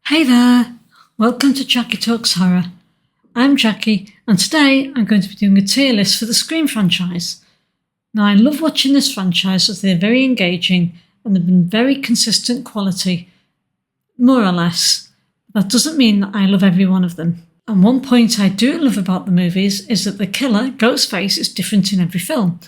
Hey there, welcome to Jackie Talks Horror. I'm Jackie and today I'm going to be doing a tier list for the Scream franchise. Now I love watching this franchise as they're very engaging and they've been very consistent quality, more or less. That doesn't mean that I love every one of them. And one point I do love about the movies is that the killer, Ghostface, is different in every film,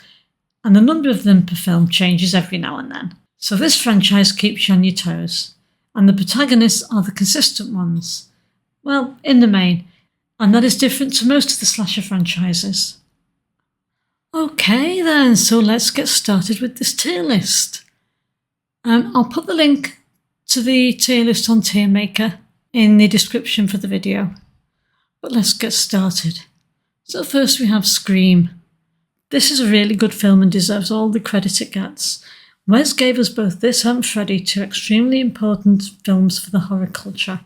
and the number of them per film changes every now and then. So this franchise keeps you on your toes. And the protagonists are the consistent ones. Well, in the main, and that is different to most of the slasher franchises. Okay then, so let's get started with this tier list. I'll put the link to the tier list on Tier Maker in the description for the video. But let's get started. So first we have Scream. This is a really good film and deserves all the credit it gets. Wes gave us both this and Freddy, two extremely important films for the horror culture.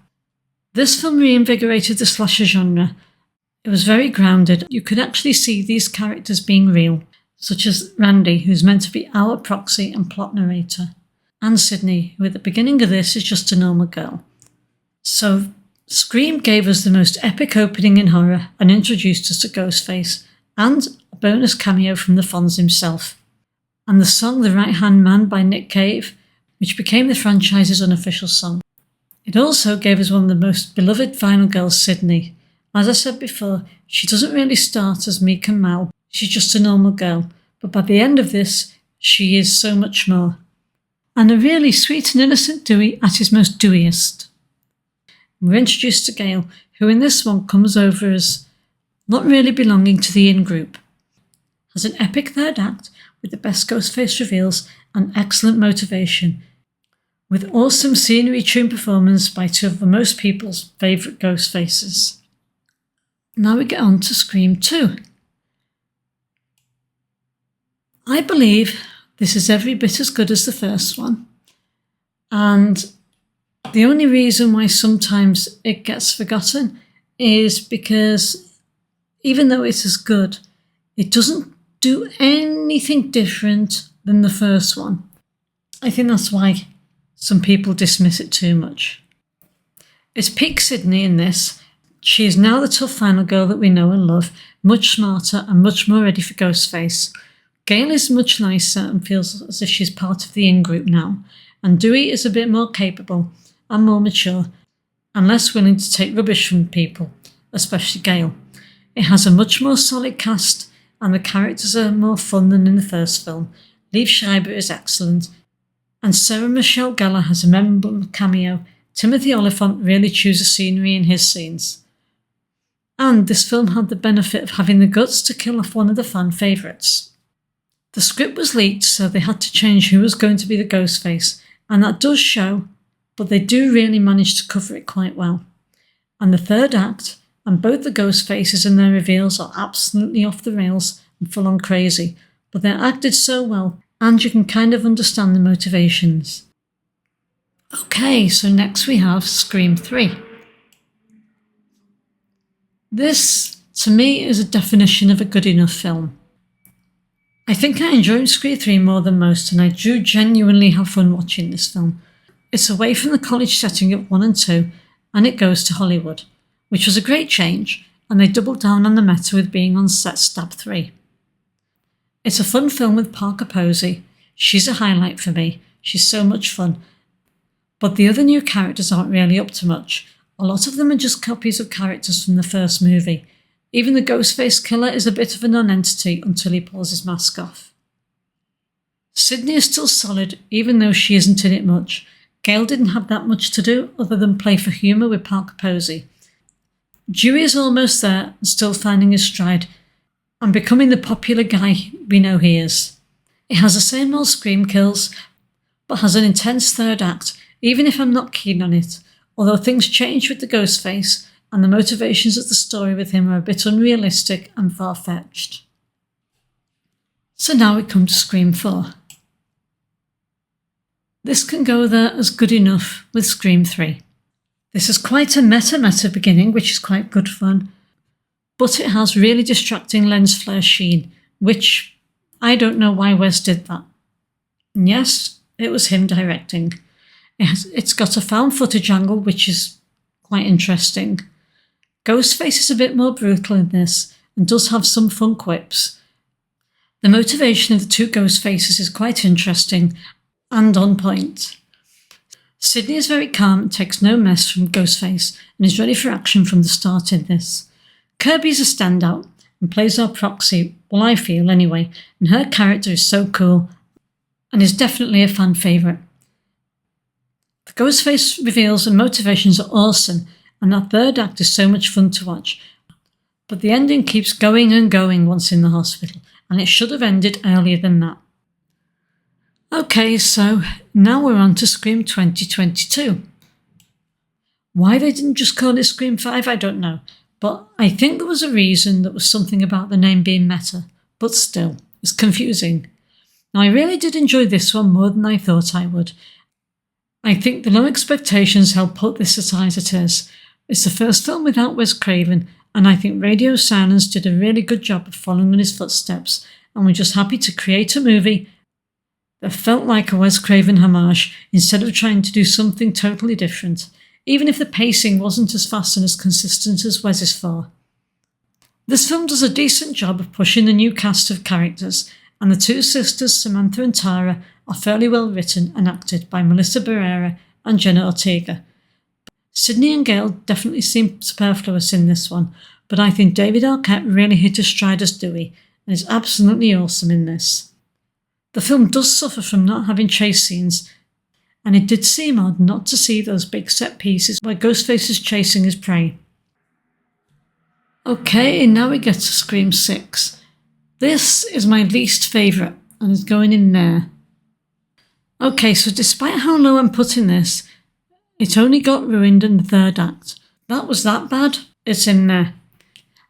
This film reinvigorated the slasher genre. It was very grounded. You could actually see these characters being real, such as Randy, who's meant to be our proxy and plot narrator, and Sydney, who at the beginning of this is just a normal girl. So Scream gave us the most epic opening in horror and introduced us to Ghostface, and a bonus cameo from the Fonz himself. And the song The Right Hand Man by Nick Cave, which became the franchise's unofficial song. It also gave us one of the most beloved final girls, Sydney. As I said before, she doesn't really start as meek and mild, she's just a normal girl, but by the end of this, she is so much more. And a really sweet and innocent Dewey at his most Dewiest. We're introduced to Gail, who in this one comes over as not really belonging to the in-group. Has an epic third act, with the best Ghostface reveals and excellent motivation, with awesome scenery-tuned performance by two of most people's favourite Ghostfaces. Now we get on to Scream 2. I believe this is every bit as good as the first one, and the only reason why sometimes it gets forgotten is because even though it is good, it doesn't do anything different than the first one. I think that's why some people dismiss it too much. It's peak Sydney in this. She is now the tough final girl that we know and love, much smarter and much more ready for Ghostface. Gail is much nicer and feels as if she's part of the in-group now, and Dewey is a bit more capable and more mature and less willing to take rubbish from people, especially Gail. It has a much more solid cast, and the characters are more fun than in the first film. Liev Schreiber is excellent, and Sarah Michelle Gellar has a memorable cameo. Timothy Oliphant really chews the scenery in his scenes. And this film had the benefit of having the guts to kill off one of the fan favourites. The script was leaked, so they had to change who was going to be the Ghostface, and that does show, but they do really manage to cover it quite well. And the third act, and both the Ghostfaces and their reveals are absolutely off the rails and full on crazy, but they're acted so well and you can kind of understand the motivations. Okay, so next we have Scream 3. This, to me, is a definition of a good enough film. I think I enjoyed Scream 3 more than most, and I do genuinely have fun watching this film. It's away from the college setting of 1 and 2, and it goes to Hollywood, which was a great change, and they doubled down on the meta with being on set Stab 3. It's a fun film with Parker Posey. She's a highlight for me. She's so much fun. But the other new characters aren't really up to much. A lot of them are just copies of characters from the first movie. Even the Ghostface killer is a bit of a non-entity until he pulls his mask off. Sydney is still solid, even though she isn't in it much. Gail didn't have that much to do other than play for humour with Parker Posey. Dewey is almost there and still finding his stride and becoming the popular guy we know he is. It has the same old scream kills, but has an intense third act, even if I'm not keen on it, although things change with the Ghostface and the motivations of the story with him are a bit unrealistic and far-fetched. So now we come to Scream 4. This can go there as good enough with Scream 3. This is quite a meta beginning, which is quite good fun, but it has really distracting lens flare sheen, which I don't know why Wes did that. And yes, it was him directing. It's got a found footage angle, which is quite interesting. Ghostface is a bit more brutal in this and does have some fun quips. The motivation of the two Ghostfaces is quite interesting and on point. Sydney is very calm and takes no mess from Ghostface and is ready for action from the start in this. Kirby is a standout and plays our proxy, well I feel anyway, and her character is so cool and is definitely a fan favourite. The Ghostface reveals and motivations are awesome, and that third act is so much fun to watch. But the ending keeps going and going once in the hospital, and it should have ended earlier than that. Okay, so now we're on to Scream 2022. Why they didn't just call it Scream 5, I don't know, but I think there was a reason. That was something about the name being meta, but still, it's confusing. Now, I really did enjoy this one more than I thought I would. I think the low expectations helped put this aside it is. It's the first film without Wes Craven, and I think Radio Silence did a really good job of following in his footsteps, and we're just happy to create a movie that felt like a Wes Craven homage instead of trying to do something totally different, even if the pacing wasn't as fast and as consistent as Wes is for. This film does a decent job of pushing the new cast of characters, and the two sisters, Samantha and Tara, are fairly well written and acted by Melissa Barrera and Jenna Ortega. Sydney and Gail definitely seem superfluous in this one, but I think David Arquette really hit his stride as Dewey and is absolutely awesome in this. The film does suffer from not having chase scenes, and it did seem odd not to see those big set pieces where Ghostface is chasing his prey. Okay, now we get to Scream 6. This is my least favourite and is going in there. Okay, so despite how low I'm putting this, it only got ruined in the third act. That was that bad, it's in there.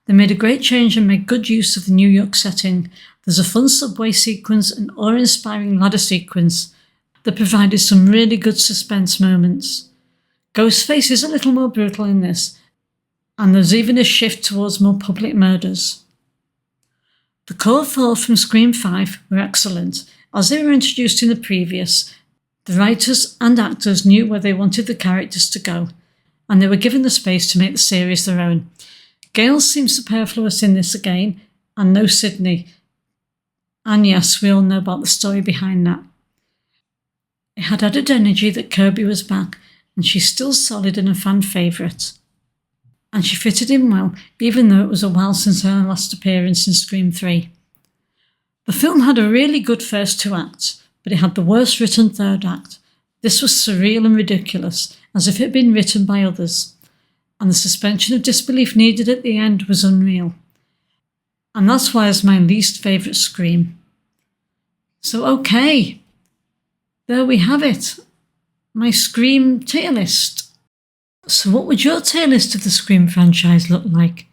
They made a great change and made good use of the New York setting. There's a fun subway sequence and awe-inspiring ladder sequence that provided some really good suspense moments. Ghostface is a little more brutal in this, and there's even a shift towards more public murders. The core four from Scream 5 were excellent, as they were introduced in the previous. The writers and actors knew where they wanted the characters to go, and they were given the space to make the series their own. Gail seems superfluous in this again, and no Sydney. And yes, we all know about the story behind that. It had added energy that Kirby was back, and she's still solid and a fan favourite. And she fitted in well, even though it was a while since her last appearance in Scream 3. The film had a really good first two acts, but it had the worst written third act. This was surreal and ridiculous, as if it had been written by others. And the suspension of disbelief needed at the end was unreal. And that's why it's my least favourite Scream. So okay, there we have it. My Scream tier list. So what would your tier list of the Scream franchise look like?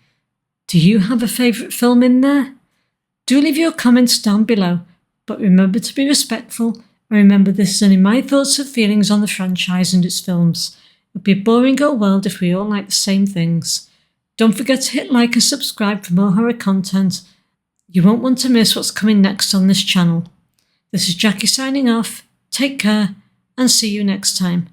Do you have a favourite film in there? Do leave your comments down below, but remember to be respectful, and remember this is only my thoughts and feelings on the franchise and its films. It would be a boring old world if we all like the same things. Don't forget to hit like and subscribe for more horror content. You won't want to miss what's coming next on this channel. This is Jackie signing off. Take care and see you next time.